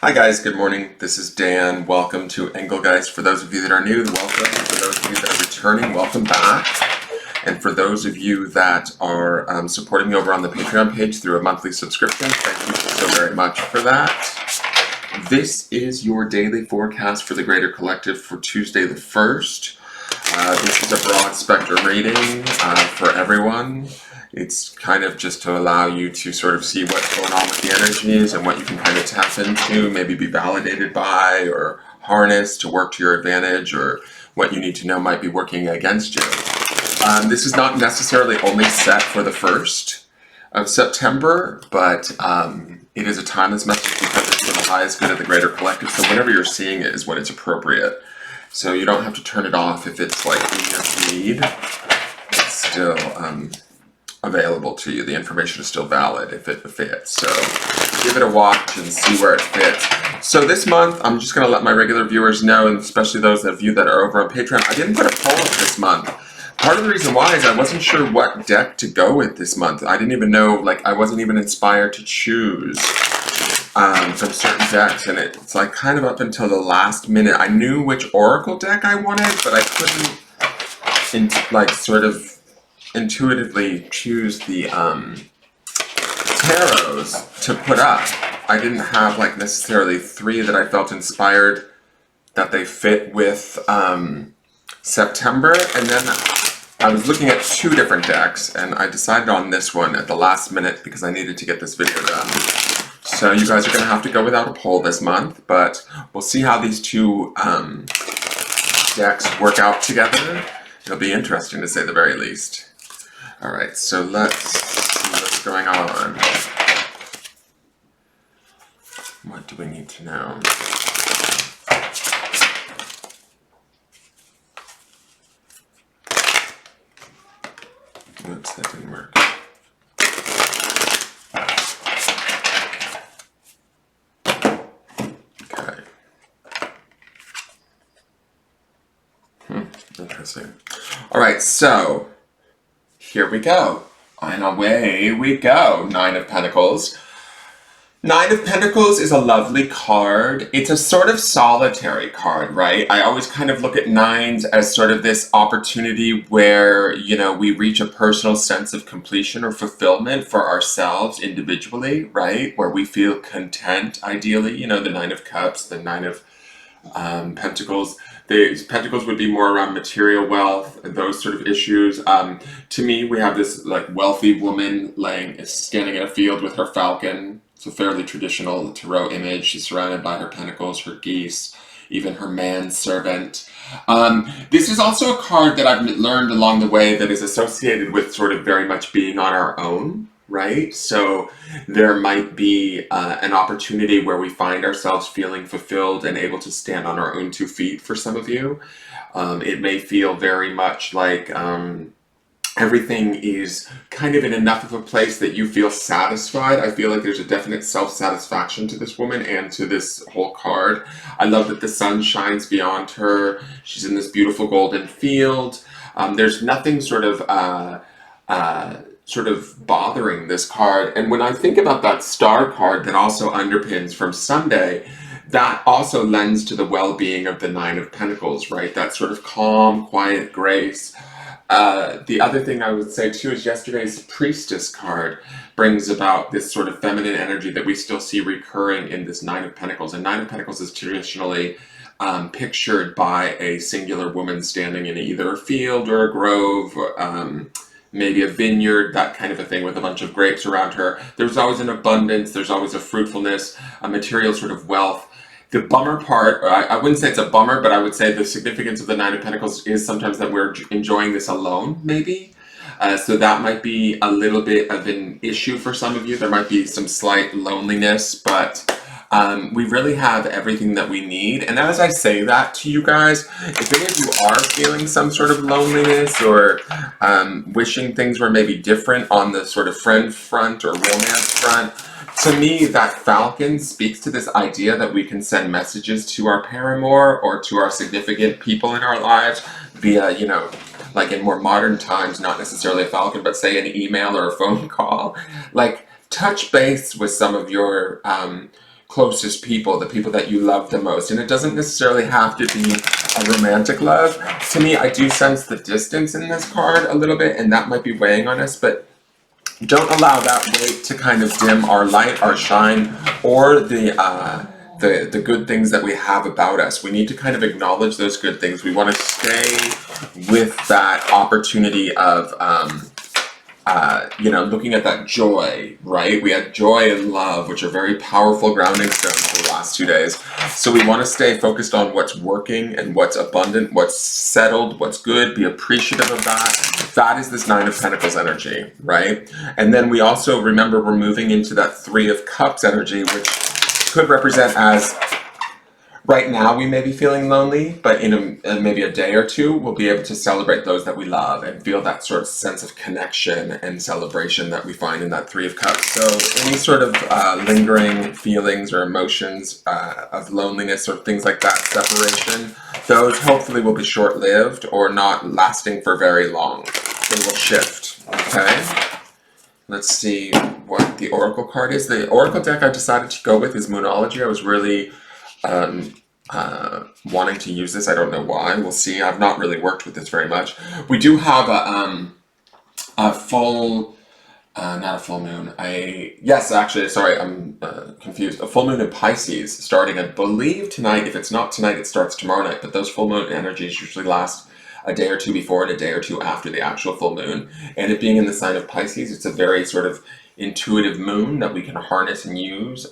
Hi guys, good morning. This is Dan. Welcome to Engelgeist. For those of you that are new, welcome. For those of you that are returning, welcome back. And for those of you that are supporting me over on the Patreon page through a monthly subscription, thank you so very much for that. This is your daily forecast for the Greater Collective for Tuesday the 1st. This is a broad spectrum reading for everyone. It's kind of just to allow you to sort of see what's going on with the energies and what you can kind of tap into, maybe be validated by or harness to work to your advantage, or what you need to know might be working against you. This is not necessarily only set for the 1st of September, but it is a timeless message because it's for the highest good of the Greater Collective. So whenever you're seeing it is when it's appropriate. So you don't have to turn it off if it's like in your feed. It's still available to you. The information is still valid if it fits. So give it a watch and see where it fits. So this month, I'm just going to let my regular viewers know, and especially those of you that are over on Patreon, I didn't put a poll up this month. Part of the reason why is I wasn't sure what deck to go with this month. I didn't even know, like, I wasn't even inspired to choose from certain decks, and it's like kind of up until the last minute. I knew which Oracle deck I wanted, but I couldn't, sort of intuitively choose the tarots to put up. I didn't have like necessarily 3 that I felt inspired that they fit with September, and then I was looking at 2 different decks, and I decided on this one at the last minute because I needed to get this video done. So you guys are going to have to go without a poll this month, but we'll see how these 2 decks work out together. It'll be interesting to say the very least. Alright, so let's see what's going on. What do we need to know? Oops, that didn't work. Okay. Interesting. Alright, so here we go, and away we go. 9 of Pentacles. 9 of Pentacles is a lovely card. It's a sort of solitary card, right? I always kind of look at 9s as sort of this opportunity where, you know, we reach a personal sense of completion or fulfillment for ourselves individually, right? Where we feel content, ideally. You know, the 9 of Cups, the 9 of Pentacles. The Pentacles would be more around material wealth and those sort of issues. To me, we have this like wealthy woman standing in a field with her falcon. It's a fairly traditional tarot image. She's surrounded by her pentacles, her geese, even her manservant. This is also a card that I've learned along the way that is associated with sort of very much being on our own, right? So there might be an opportunity where we find ourselves feeling fulfilled and able to stand on our own 2 feet for some of you. It may feel very much like everything is kind of in enough of a place that you feel satisfied. I feel like there's a definite self-satisfaction to this woman and to this whole card. I love that the sun shines beyond her. She's in this beautiful golden field. There's nothing sort of bothering this card. And when I think about that star card that also underpins from Sunday, that also lends to the well-being of the 9 of Pentacles, right? That sort of calm, quiet grace. The other thing I would say too is yesterday's Priestess card brings about this sort of feminine energy that we still see recurring in this 9 of Pentacles. And 9 of Pentacles is traditionally pictured by a singular woman standing in either a field or a grove, maybe a vineyard, that kind of a thing, with a bunch of grapes around her. There's always an abundance, there's always a fruitfulness, a material sort of wealth. The bummer part, or I wouldn't say it's a bummer, but I would say the significance of the 9 of Pentacles is sometimes that we're enjoying this alone, maybe. So that might be a little bit of an issue for some of you. There might be some slight loneliness, but we really have everything that we need. And as I say that to you guys, if any of you are feeling some sort of loneliness or wishing things were maybe different on the sort of friend front or romance front, to me, that falcon speaks to this idea that we can send messages to our paramour or to our significant people in our lives via, you know, like in more modern times, not necessarily a falcon, but say an email or a phone call. Like, touch base with some of your closest people, the people that you love the most. And it doesn't necessarily have to be a romantic love. To me, I do sense the distance in this card a little bit, and that might be weighing on us, but don't allow that weight to kind of dim our light, our shine, or the good things that we have about us. We need to kind of acknowledge those good things. We want to stay with that opportunity of looking at that joy, right? We had joy and love, which are very powerful grounding stones for the last 2 days. So we want to stay focused on what's working and what's abundant, what's settled, what's good, be appreciative of that. That is this Nine of Pentacles energy, right? And then we also remember we're moving into that Three of Cups energy, which could represent as right now we may be feeling lonely, but in maybe a day or two, we'll be able to celebrate those that we love and feel that sort of sense of connection and celebration that we find in that Three of Cups. So any sort of lingering feelings or emotions of loneliness or things like that, separation, those hopefully will be short-lived or not lasting for very long. They will shift, okay? Let's see what the Oracle card is. The Oracle deck I decided to go with is Moonology. I was really wanting to use this. I don't know why. We'll see. I've not really worked with this very much. We do have a full, not a full moon. Yes, actually, sorry, I'm confused. A full moon in Pisces starting, I believe, tonight. If it's not tonight, it starts tomorrow night. But those full moon energies usually last a day or two before and a day or two after the actual full moon. And it being in the sign of Pisces, it's a very sort of intuitive moon that we can harness and use.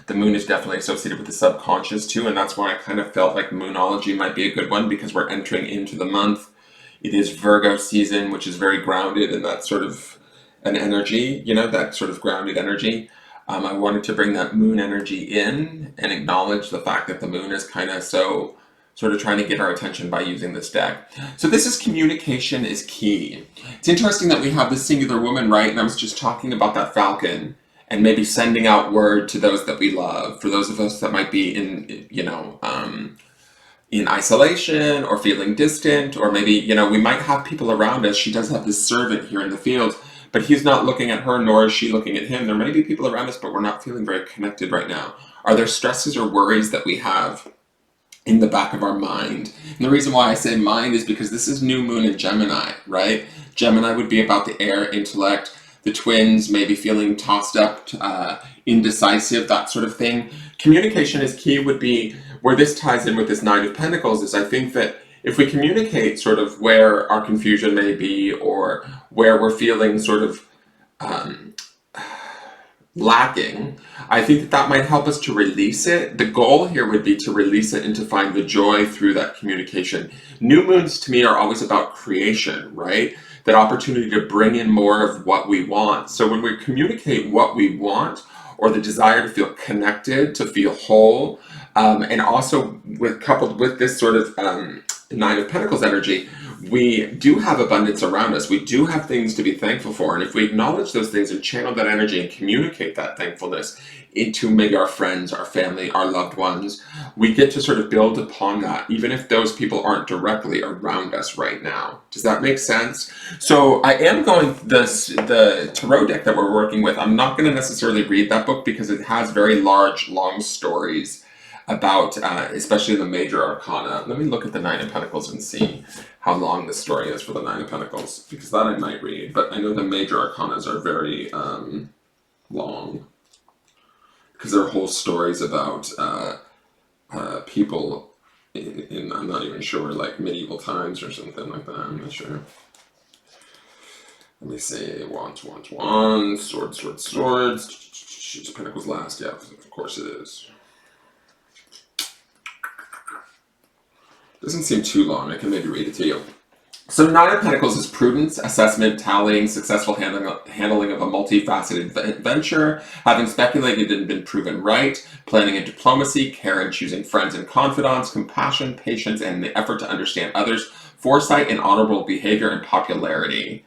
The moon is definitely associated with the subconscious too, and that's why I kind of felt like Moonology might be a good one, because we're entering into the month. It is Virgo season, which is very grounded in that sort of an energy, that sort of grounded energy. I wanted to bring that moon energy in and acknowledge the fact that the moon is kind of so sort of trying to get our attention by using this deck. So this is communication is key. It's interesting that we have this singular woman, right? And I was just talking about that falcon and maybe sending out word to those that we love. For those of us that might be in isolation or feeling distant, or maybe, we might have people around us. She does have this servant here in the field, but he's not looking at her, nor is she looking at him. There may be people around us, but we're not feeling very connected right now. Are there stresses or worries that we have in the back of our mind? And the reason why I say mind is because this is new moon in Gemini, right? Gemini would be about the air intellect, the twins maybe feeling tossed up, indecisive, that sort of thing. Communication is key would be where this ties in with this Nine of Pentacles. Is I think that if we communicate sort of where our confusion may be, or where we're feeling sort of lacking, I think that might help us to release it. The goal here would be to release it and to find the joy through that communication. New moons to me are always about creation, right? That opportunity to bring in more of what we want. So when we communicate what we want, or the desire to feel connected, to feel whole, and also coupled with this sort of Nine of Pentacles energy, we do have abundance around us. We do have things to be thankful for. And if we acknowledge those things and channel that energy and communicate that thankfulness into maybe our friends, our family, our loved ones, we get to sort of build upon that, even if those people aren't directly around us right now. Does that make sense? So I am going, the tarot deck that we're working with, I'm not going to necessarily read that book because it has very large, long stories about, especially the major arcana. Let me look at the Nine of Pentacles and see how long the story is for the Nine of Pentacles, because that I might read, but I know the major arcanas are very long, because there are whole stories about people in, I'm not even sure, like medieval times or something like that, I'm not sure. Let me see, wands, swords, Pentacles last, yeah, of course it is. Doesn't seem too long. I can maybe read it to you. So Nine of Pentacles is prudence, assessment, tallying, successful handling of a multifaceted venture, having speculated and been proven right, planning and diplomacy, care and choosing friends and confidants, compassion, patience, and the effort to understand others, foresight and honorable behavior, and popularity.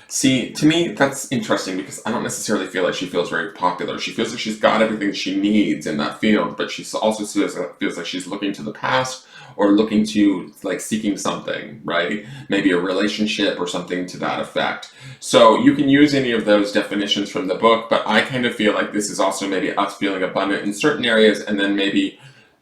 See, to me, that's interesting because I don't necessarily feel like she feels very popular. She feels like she's got everything she needs in that field, but she also feels like she's looking to the past or looking to, like, seeking something, right? Maybe a relationship or something to that effect. So you can use any of those definitions from the book, but I kind of feel like this is also maybe us feeling abundant in certain areas and then maybe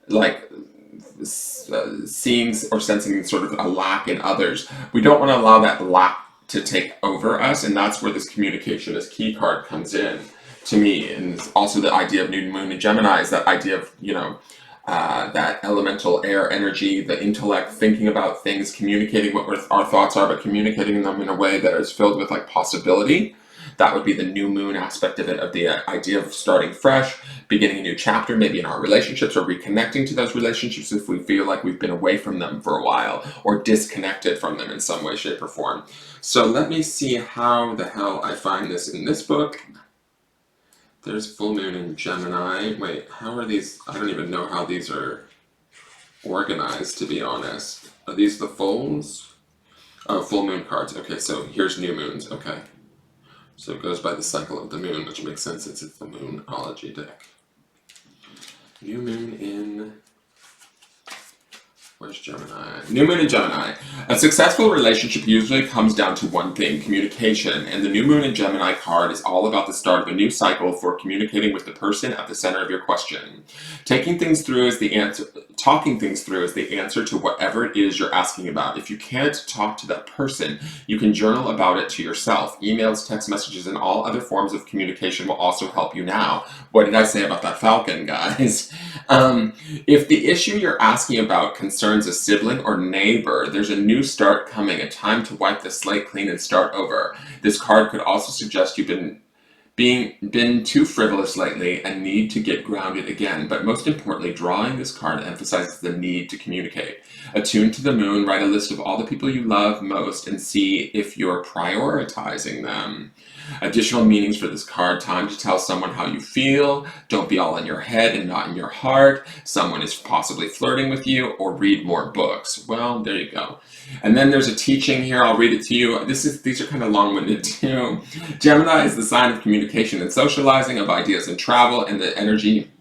like seeing or sensing sort of a lack in others. We don't want to allow that lack to take over us, and that's where this communication as key card comes in to me. And also the idea of new moon in Gemini is that idea of, that elemental air energy, the intellect, thinking about things, communicating what our thoughts are, but communicating them in a way that is filled with like possibility. That would be the new moon aspect of it, of the idea of starting fresh, beginning a new chapter, maybe in our relationships, or reconnecting to those relationships if we feel like we've been away from them for a while, or disconnected from them in some way, shape, or form. So let me see how the hell I find this in this book. There's full moon in Gemini. Wait, how are these? I don't even know how these are organized, to be honest. Are these the fulls? Oh, full moon cards. Okay, so here's new moons. Okay. So it goes by the cycle of the moon, which makes sense since it's the Moonology deck. New moon in... Where's Gemini? New moon in Gemini. A successful relationship usually comes down to one thing, communication. And the new moon in Gemini card is all about the start of a new cycle for communicating with the person at the center of your question. Talking things through is the answer to whatever it is you're asking about. If you can't talk to that person, you can journal about it to yourself. Emails, text messages, and all other forms of communication will also help you now. What did I say about that falcon, guys? If the issue you're asking about concerns a sibling or neighbor, there's a new start coming, a time to wipe the slate clean and start over. This card could also suggest you've been too frivolous lately and need to get grounded again. But most importantly, drawing this card emphasizes the need to communicate. Attuned to the moon, write a list of all the people you love most and see if you're prioritizing them. Additional meanings for this card: time to tell someone how you feel, don't be all in your head and not in your heart, someone is possibly flirting with you, or read more books. Well, there you go. And then there's a teaching here, I'll read it to you. These are kind of long-winded too. Gemini is the sign of communication and socializing, of ideas and travel, and the energy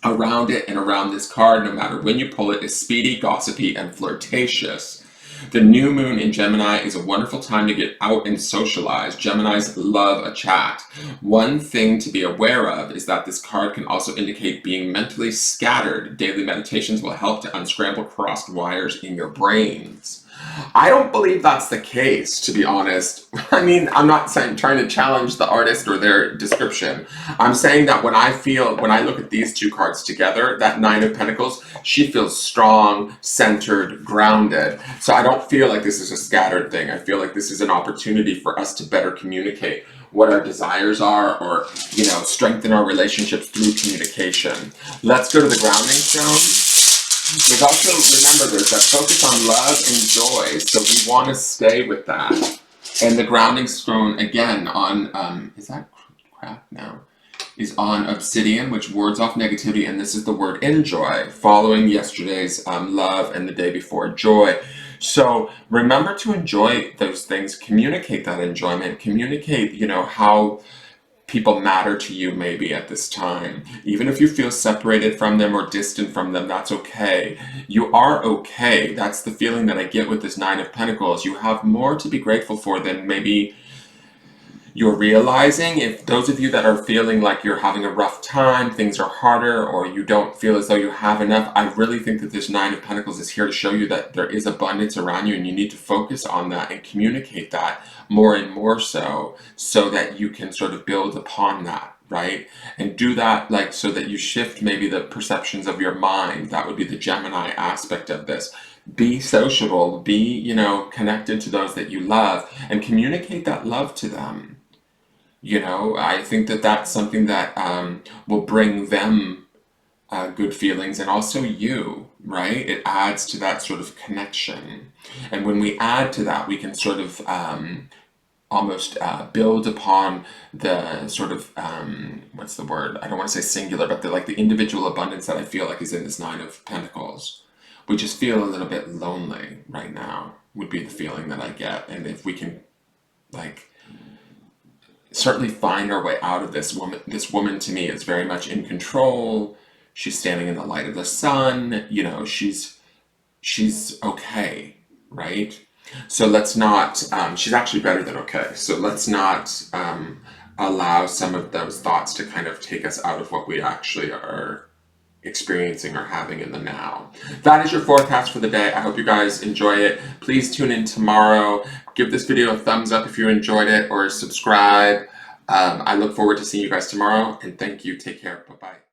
around it and around this card, no matter when you pull it, is speedy, gossipy, and flirtatious. The new moon in Gemini is a wonderful time to get out and socialize. Geminis love a chat. One thing to be aware of is that this card can also indicate being mentally scattered. Daily meditations will help to unscramble crossed wires in your brains. I don't believe that's the case, to be honest. I mean, I'm not trying to challenge the artist or their description. I'm saying that when I look at these two cards together, that Nine of Pentacles, she feels strong, centered, grounded. So I don't feel like this is a scattered thing. I feel like this is an opportunity for us to better communicate what our desires are, or, strengthen our relationships through communication. Let's go to the grounding stone. There's also, remember, there's that focus on love and joy, so we want to stay with that. And the grounding stone, again, on, is that crap now? Is on obsidian, which wards off negativity, and this is the word enjoy, following yesterday's love and the day before joy. So remember to enjoy those things, communicate that enjoyment, communicate, how people matter to you maybe at this time. Even if you feel separated from them or distant from them, that's okay. You are okay. That's the feeling that I get with this Nine of Pentacles. You have more to be grateful for than maybe you're realizing. If those of you that are feeling like you're having a rough time, things are harder, or you don't feel as though you have enough, I really think that this Nine of Pentacles is here to show you that there is abundance around you, and you need to focus on that and communicate that more and more so that you can sort of build upon that, right? And do that so that you shift maybe the perceptions of your mind. That would be the Gemini aspect of this. Be sociable, be, connected to those that you love, and communicate that love to them. I think that that's something that will bring them good feelings, and also you, right? It adds to that sort of connection. And when we add to that, we can sort of almost build upon the sort of, what's the word? I don't want to say singular, but the individual abundance that I feel like is in this Nine of Pentacles. We just feel a little bit lonely right now, would be the feeling that I get. And if we can, certainly find our way out of this woman. This woman to me is very much in control. She's standing in the light of the sun. You know, she's okay, right? So let's not. She's actually better than okay. So let's not allow some of those thoughts to kind of take us out of what we actually are experiencing or having in the now. That is your forecast for the day. I hope you guys enjoy it. Please tune in tomorrow. Give this video a thumbs up if you enjoyed it, or subscribe. I look forward to seeing you guys tomorrow, and thank you. Take care. Bye-bye.